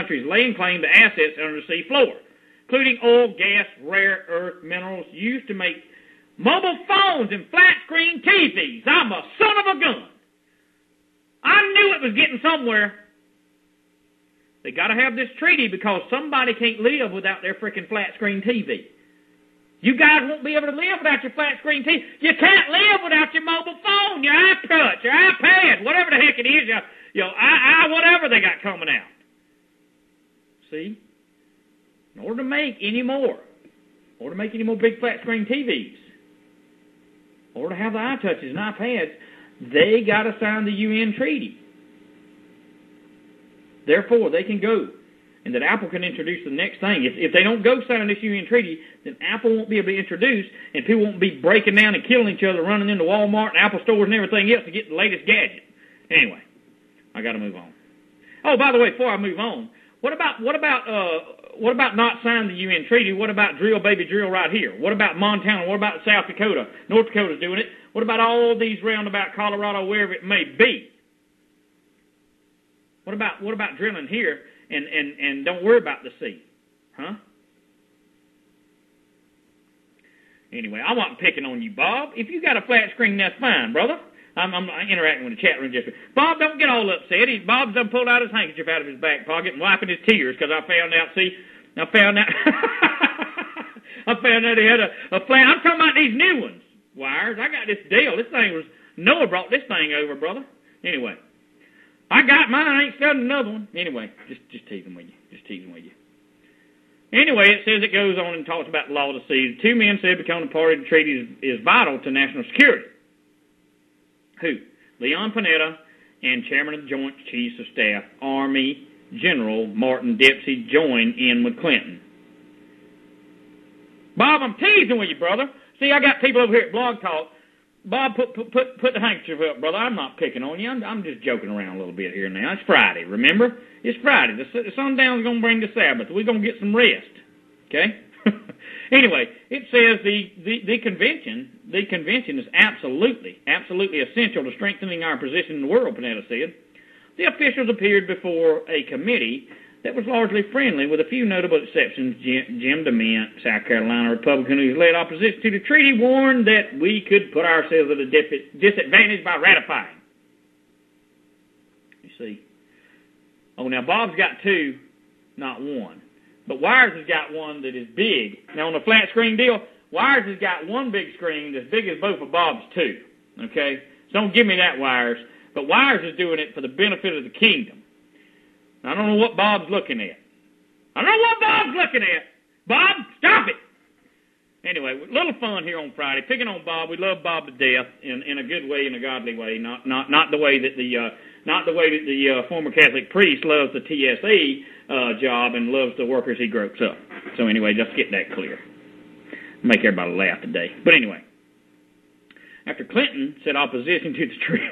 countries laying claim to assets under the sea floor, including oil, gas, rare earth minerals used to make mobile phones and flat-screen TVs. I'm a son of a gun. I knew it was getting somewhere. They got to have this treaty because somebody can't live without their freaking flat-screen TV. You guys won't be able to live without your flat-screen TV. You can't live without your mobile phone, your iPad, your iPad, whatever the heck it is, whatever they got coming out. See? In order to make any more big flat-screen TVs, in order to have the iTouches and iPads, they got to sign the UN treaty. Therefore, they can go, and that Apple can introduce the next thing. If they don't go sign this UN treaty, then Apple won't be able to introduce, and people won't be breaking down and killing each other, running into Walmart and Apple stores and everything else to get the latest gadget. Anyway, I got to move on. Oh, by the way, before I move on, what about not signing the UN treaty? What about drill, baby, drill right here? What about Montana? What about South Dakota? North Dakota's doing it. What about all these roundabout Colorado, wherever it may be? What about drilling here and don't worry about the sea? Huh? Anyway, I wasn't picking on you, Bob. If you got a flat screen, that's fine, brother. I'm interacting with the chat room just. Bob, don't get all upset. Bob's done pulled out his handkerchief out of his back pocket and wiping his tears because I found out he had a flat. I'm talking about these new ones. Wirez, I got this deal. Noah brought this thing over, brother. Anyway, I got mine. I ain't selling another one. Anyway, just teasing with you. Anyway, it says it goes on and talks about the law of the sea. The two men said becoming a party to the treaty is vital to national security. Who? Leon Panetta and Chairman of the Joint Chiefs of Staff, Army General Martin Dempsey, joined in with Clinton. Bob, I'm teasing with you, brother. See, I got people over here at Blog Talk. Bob, put the handkerchief up, brother. I'm not picking on you. I'm just joking around a little bit here now. It's Friday, remember? It's Friday. The sundown's going to bring the Sabbath. We're going to get some rest. Okay? Anyway, it says the convention is absolutely essential to strengthening our position in the world, Panetta said. The officials appeared before a committee that was largely friendly, with a few notable exceptions. Jim DeMint, South Carolina Republican, who led opposition to the treaty, warned that we could put ourselves at a disadvantage by ratifying. You see. Oh, now Bob's got two, not one. But Wirez has got one that is big. Now, on the flat screen deal, Wirez has got one big screen as big as both of Bob's two. Okay? So don't give me that, Wirez. But Wirez is doing it for the benefit of the kingdom. I don't know what Bob's looking at. Bob, stop it! Anyway, a little fun here on Friday. Picking on Bob. We love Bob to death in a good way, in a godly way, not the way that the former Catholic priest loves the TSA job and loves the workers he gropes up. So anyway, just get that clear. Make everybody laugh today. But anyway, after Clinton said opposition to the treaty,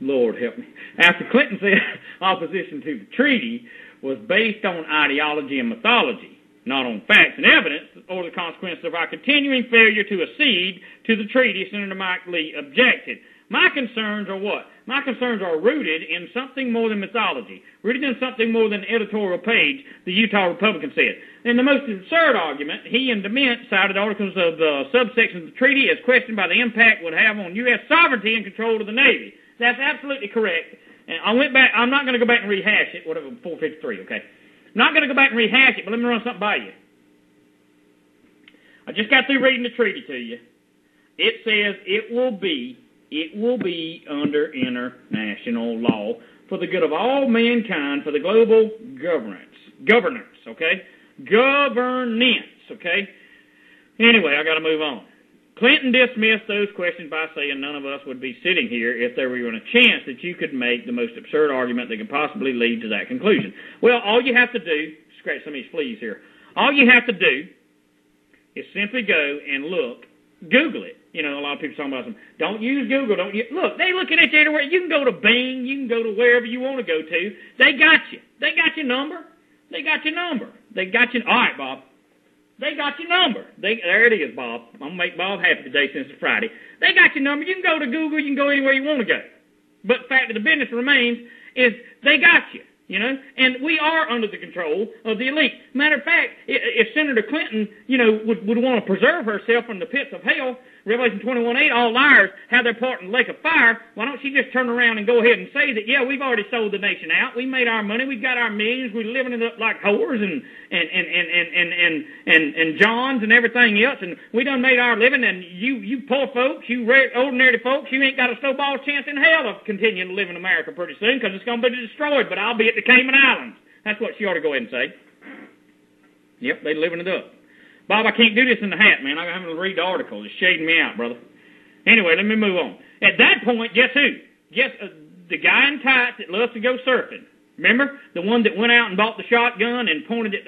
Lord help me. After Clinton said opposition to the treaty was based on ideology and mythology, not on facts and evidence, or the consequences of our continuing failure to accede to the treaty, Senator Mike Lee objected. My concerns are what? My concerns are rooted in something more than mythology, rooted in something more than an editorial page, the Utah Republican said. In the most absurd argument, he and DeMint cited articles of subsections of the treaty as questioned by the impact it would have on U.S. sovereignty and control of the Navy. That's absolutely correct. And I went back. I'm not going to go back and rehash it, whatever, 453, okay? I'm not going to go back and rehash it, but let me run something by you. I just got through reading the treaty to you. It says it will be under international law for the good of all mankind, for the global governance, okay? Governance, okay? Anyway, I got to move on. Clinton dismissed those questions by saying none of us would be sitting here if there were even a chance that you could make the most absurd argument that could possibly lead to that conclusion. Well, all you have to do, scratch some of these fleas here, all you have to do is simply go and look, Google it. You know, a lot of people talking about some, don't use Google, look, they looking at you everywhere. You can go to Bing, you can go to wherever you want to go to. They got you. They got your number. All right, Bob. They got your number. There it is, Bob. I'm going to make Bob happy today since it's Friday. They got your number. You can go to Google. You can go anywhere you want to go. But the fact of the business remains is they got you. and we are under the control of the elite. Matter of fact, if Senator Clinton, would want to preserve herself from the pits of hell, Revelation 21:8, all liars have their part in the lake of fire, why don't she just turn around and go ahead and say that, yeah, we've already sold the nation out, we made our money, we've got our millions, we're living it up like whores and Johns and everything else, and we done made our living, and you poor folks, you ordinary folks, you ain't got a snowball's chance in hell of continuing to live in America pretty soon, because it's going to be destroyed, but I'll be at the Cayman Islands. That's what she ought to go ahead and say. Yep, they living it up. Bob, I can't do this in the hat, man. I'm having to read the article. It's shading me out, brother. Anyway, let me move on. At that point, guess who? Guess the guy in tights that loves to go surfing. Remember? The one that went out and bought the shotgun and pointed it,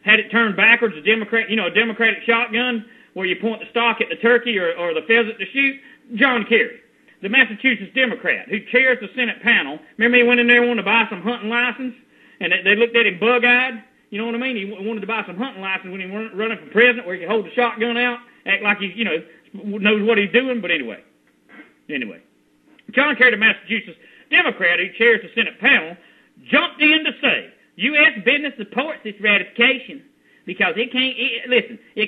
had it turned backwards, a Democratic shotgun, where you point the stock at the turkey or the pheasant to shoot? John Kerry, the Massachusetts Democrat, who chairs the Senate panel. Remember he went in there and wanted to buy some hunting license? And they looked at him bug-eyed? You know what I mean? He wanted to buy some hunting license when he was running for president, where he could hold the shotgun out, act like he, knows what he's doing. But anyway, John Kerry, the Massachusetts Democrat who chairs the Senate panel, jumped in to say, U.S. business supports this ratification because it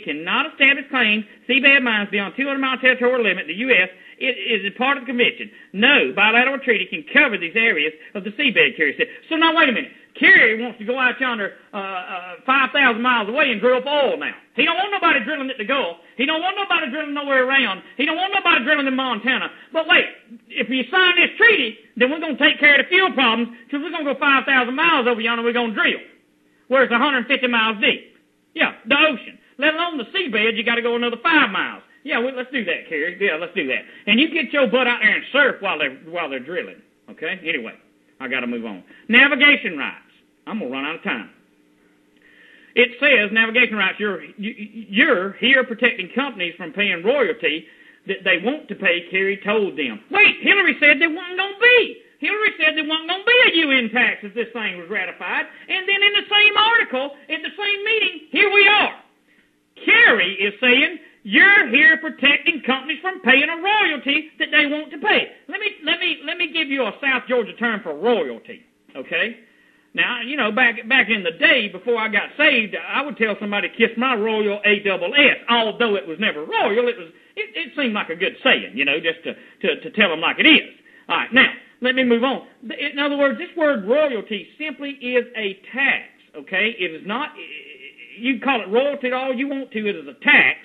cannot establish claims seabed mines beyond 200-mile territorial limit. The U.S. is a part of the convention. No bilateral treaty can cover these areas of the seabed, Kerry said. So now wait a minute. Kerry wants to go out yonder 5,000 miles away and drill for oil now. He don't want nobody drilling at the Gulf. He don't want nobody drilling nowhere around. He don't want nobody drilling in Montana. But wait, if you sign this treaty, then we're going to take care of the fuel problems because we're going to go 5,000 miles over yonder and we're going to drill, where it's 150 miles deep. Yeah, the ocean. Let alone the seabed, you got to go another 5 miles. Yeah, let's do that, Kerry. Yeah, let's do that. And you get your butt out there and surf while they're drilling. Okay? Anyway, I got to move on. Navigation rights. I'm going to run out of time. It says, navigation rights, you're here protecting companies from paying royalty that they want to pay, Kerry told them. Wait, Hillary said there wasn't going to be. Hillary said there wasn't going to be a UN tax if this thing was ratified. And then in the same article, at the same meeting, here we are. Kerry is saying, you're here protecting companies from paying a royalty that they want to pay. Let me give you a South Georgia term for royalty, okay? Now, back in the day before I got saved, I would tell somebody to kiss my royal ASS, although it was never royal. It seemed like a good saying, just to tell them like it is. All right, now let me move on. In other words, this word royalty simply is a tax. Okay, it is not. You can call it royalty all you want to. It is a tax.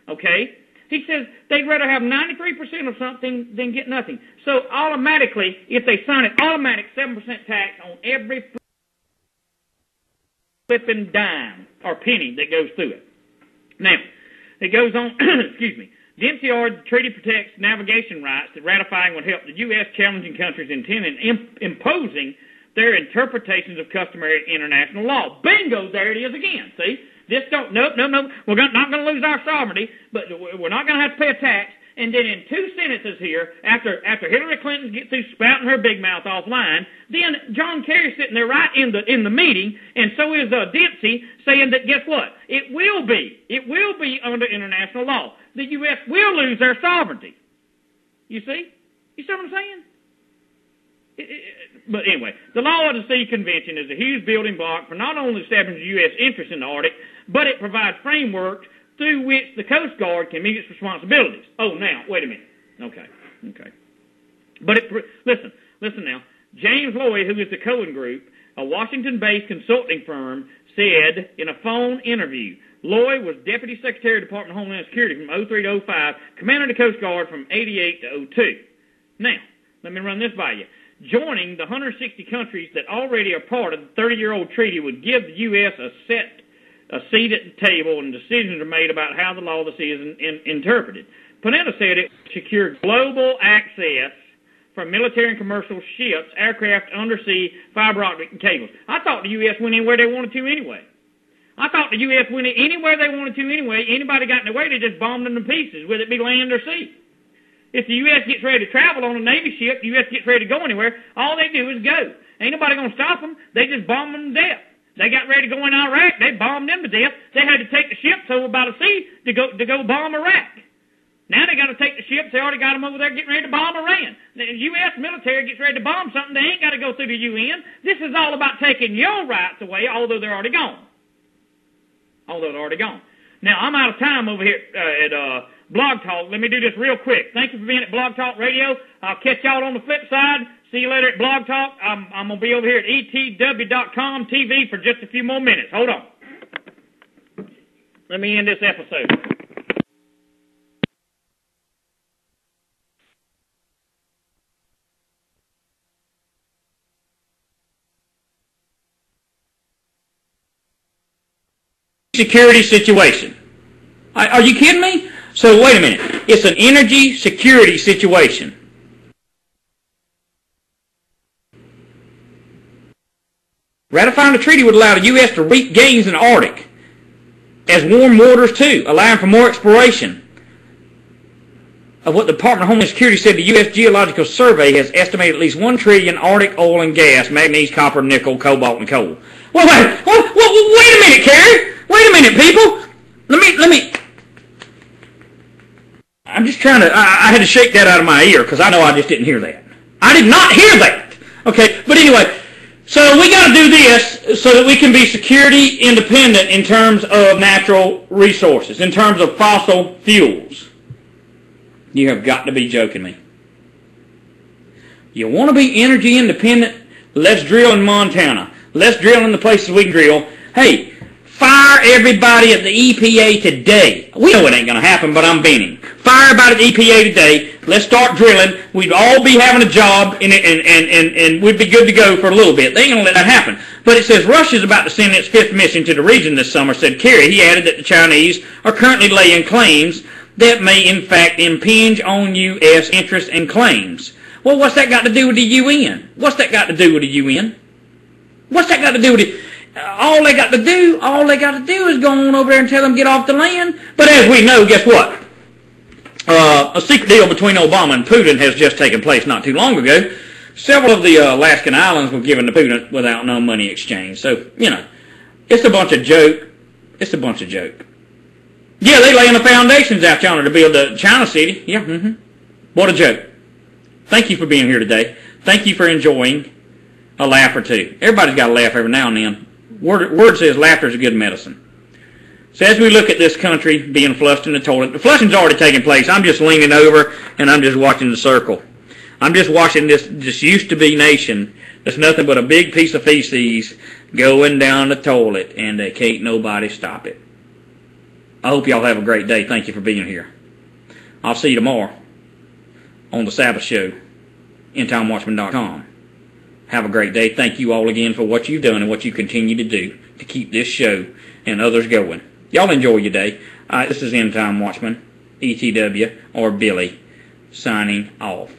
Okay. He says they'd rather have 93% of something than get nothing. So automatically, if they sign it, automatic 7% tax on every flipping dime or penny that goes through it. Now, it goes on, excuse me, the MCR treaty protects navigation rights that ratifying would help the U.S. challenging countries intending imposing their interpretations of customary international law. Bingo, there it is again, see? Nope, we're not going to lose our sovereignty, but we're not going to have to pay a tax. And then in 2 sentences here, after Hillary Clinton gets through spouting her big mouth offline, then John Kerry's sitting there right in the meeting, and so is Dempsey saying that guess what? It will be under international law. The U.S. will lose their sovereignty. You see? You see what I'm saying? But anyway, the Law of the Sea Convention is a huge building block for not only establishing U.S. interest in the Arctic, but it provides framework through which the Coast Guard can meet its responsibilities. Oh, now, wait a minute. Okay. But listen now. James Loy, who is the Cohen Group, a Washington-based consulting firm, said in a phone interview, Loy was Deputy Secretary of the Department of Homeland Security from 03 to 05, Commander of the Coast Guard from 88 to 02. Now, let me run this by you. Joining the 160 countries that already are part of the 30-year-old treaty would give the U.S. a seat at the table and decisions are made about how the law of the sea is interpreted. Panetta said it would secure global access for military and commercial ships, aircraft, undersea, fiber optic cables. I thought the U.S. went anywhere they wanted to anyway. Anybody got in the way, they just bombed them to pieces, whether it be land or sea. If the U.S. gets ready to travel on a Navy ship, the U.S. gets ready to go anywhere, all they do is go. Ain't nobody going to stop them. They just bomb them to death. They got ready to go in Iraq. They bombed them to death. They had to take the ships over by the sea to go bomb Iraq. Now they got to take the ships. They already got them over there getting ready to bomb Iran. The U.S. military gets ready to bomb something. They ain't got to go through the UN. This is all about taking your rights away, although they're already gone. Now, I'm out of time over here at Blog Talk. Let me do this real quick. Thank you for being at Blog Talk Radio. I'll catch y'all on the flip side. See you later at Blog Talk. I'm going to be over here at ETW.com TV for just a few more minutes. Hold on. Let me end this episode. Security situation. Are you kidding me? So wait a minute. It's an energy security situation. Ratifying the treaty would allow the U.S. to reap gains in the Arctic as warm waters too, allowing for more exploration of what the Department of Homeland Security said. The U.S. Geological Survey has estimated at least 1 trillion Arctic oil and gas, manganese, copper, nickel, cobalt, and coal. Well, wait a minute, Kerry. Wait a minute, people. Let me. I'm just trying to. I had to shake that out of my ear because I know I just didn't hear that. I did not hear that. Okay, but anyway. So we got to do this so that we can be security independent in terms of natural resources, in terms of fossil fuels. You have got to be joking me. You want to be energy independent? Let's drill in Montana. Let's drill in the places we can drill. Hey, fire everybody at the EPA today. We know it ain't going to happen, but I'm beaning. Fire everybody at the EPA today. Let's start drilling. We'd all be having a job, and we'd be good to go for a little bit. They ain't going to let that happen. But it says Russia's about to send its 5th mission to the region this summer, said Kerry. He added that the Chinese are currently laying claims that may, in fact, impinge on U.S. interests and claims. Well, what's that got to do with the UN? What's that got to do with the UN? What's that got to do with it? All they got to do is go on over there and tell them get off the land. But as we know, guess what? A secret deal between Obama and Putin has just taken place not too long ago. Several of the Alaskan islands were given to Putin without no money exchange. So, you know, it's a bunch of joke. It's a bunch of joke. Yeah, they laying the foundations out yonder to build the China city. Yeah, What a joke. Thank you for being here today. Thank you for enjoying a laugh or two. Everybody's got to laugh every now and then. Word says laughter is a good medicine. So as we look at this country being flushed in the toilet, the flushing's already taking place. I'm just leaning over and I'm just watching the circle. I'm just watching this used-to-be nation that's nothing but a big piece of feces going down the toilet, and they can't nobody stop it. I hope y'all have a great day. Thank you for being here. I'll see you tomorrow on the Sabbath show, endtimewatchmen.com. Have a great day. Thank you all again for what you've done and what you continue to do to keep this show and others going. Y'all enjoy your day. This is Endtime Watchman, ETW, or Billy, signing off.